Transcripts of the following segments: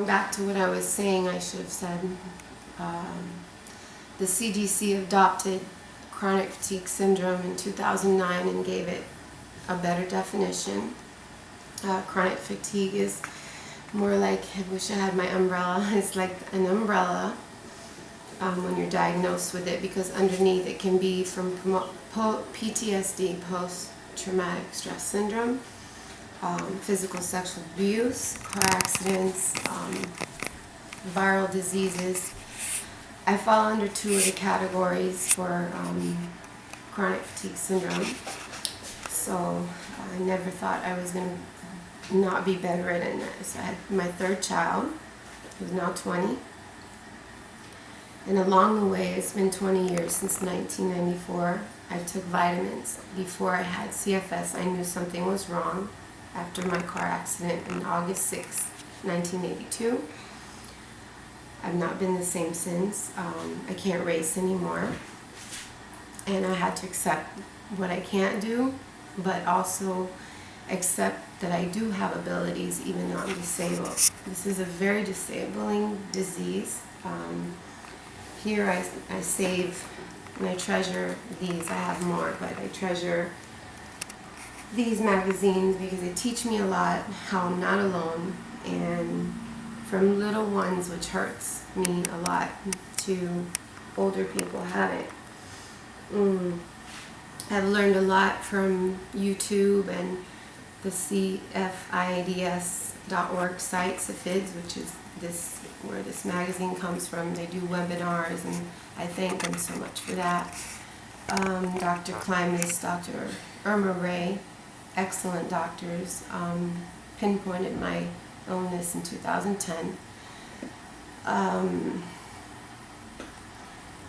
going back to what I was saying, I should have said the CDC adopted chronic fatigue syndrome in 2009 and gave it a better definition. Chronic fatigue is more like, I wish I had my umbrella, it's like an umbrella when you're diagnosed with it, because underneath it can be from PTSD, post-traumatic stress syndrome, physical sexual abuse, car accidents, viral diseases. I fall under two of the categories for chronic fatigue syndrome. So I never thought I was going to not be bedridden. So I had my third child, who's now 20. And along the way, it's been 20 years since 1994. I took vitamins. Before I had CFS, I knew something was wrong after my car accident on August 6, 1982. I've not been the same since. I can't race anymore. And I had to accept what I can't do, but also accept that I do have abilities even though I'm disabled. This is a very disabling disease. Here I save and I treasure these. I have more, but I treasure these magazines because they teach me a lot, how I'm not alone, and from little ones, which hurts me a lot, to older people have it. I've learned a lot from YouTube and the CFIDS.org site, CFIDS, which is where this magazine comes from. They do webinars, and I thank them so much for that. Dr. Klimas, Dr. Irma Ray, excellent doctors, pinpointed my illness in 2010.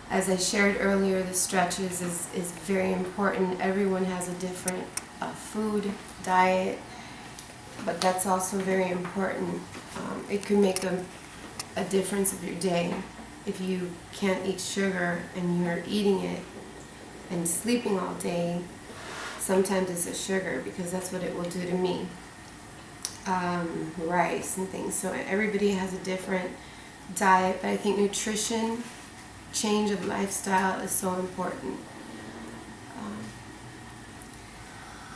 As I shared earlier, the stretches is very important. Everyone has a different food, diet, but that's also very important. It can make a difference of your day. If you can't eat sugar and you're eating it and sleeping all day, sometimes it's a sugar, because that's what it will do to me. Rice and things. So everybody has a different diet, but I think nutrition, change of lifestyle is so important.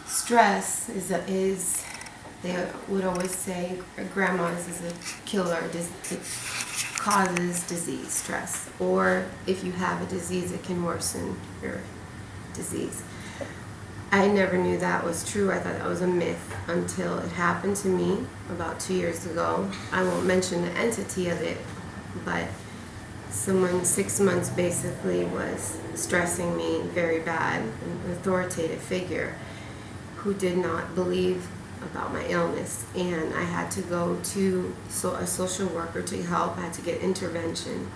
Stress is they would always say, grandma's is a killer. It causes disease, stress. Or if you have a disease, it can worsen your disease. I never knew that was true. I thought that was a myth until it happened to me about 2 years ago. I won't mention the entity of it, but someone 6 months basically was stressing me very bad, an authoritative figure who did not believe about my illness, and I had to go to a social worker to help. I had to get intervention,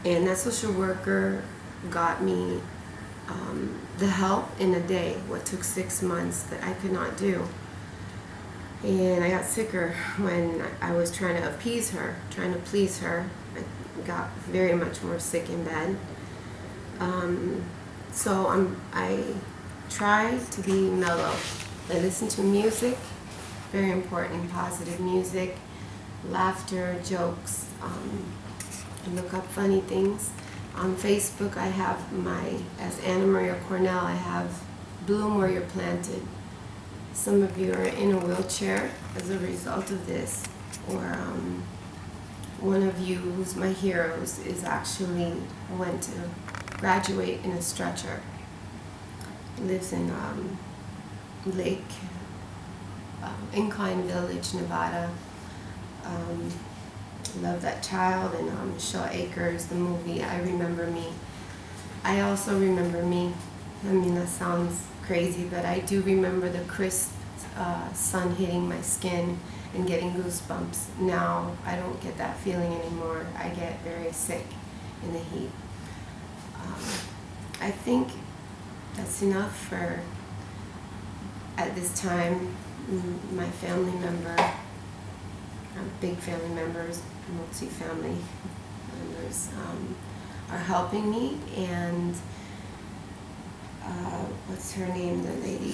and that social worker got me the help in a day, what took 6 months that I could not do. And I got sicker when I was trying to appease her, trying to please her. I got very much more sick in bed. So I try to be mellow. I listen to music, very important, positive music, laughter, jokes. I look up funny things. On Facebook, I have as Anna Maria Cornell, I have Bloom Where You're Planted. Some of you are in a wheelchair as a result of this, or one of you, who's my heroes, is actually went to graduate in a stretcher. Lives in Incline Village, Nevada. Love that child, and Shaw Acres, the movie, I Remember Me. I also remember me. I mean, that sounds crazy, but I do remember the crisp sun hitting my skin and getting goosebumps. Now, I don't get that feeling anymore. I get very sick in the heat. I think that's enough for, at this time, my family member, big family members, multi-family members, are helping me, and what's her name, the lady,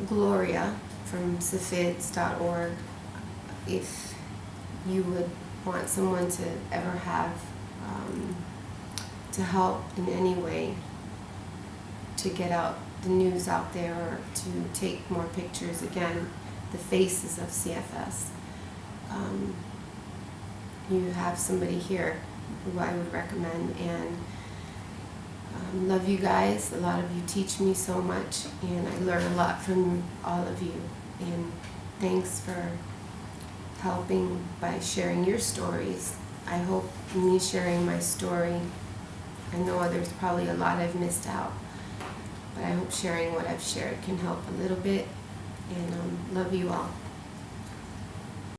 Gloria from CFIDS.org. If you would want someone to ever have to help in any way to get out the news out there, or to take more pictures, again, the faces of CFS. You have somebody here who I would recommend, and love you guys. A lot of you teach me so much, and I learn a lot from all of you. And thanks for helping by sharing your stories. I hope me sharing my story, I know there's probably a lot I've missed out, but I hope sharing what I've shared can help a little bit, and love you all.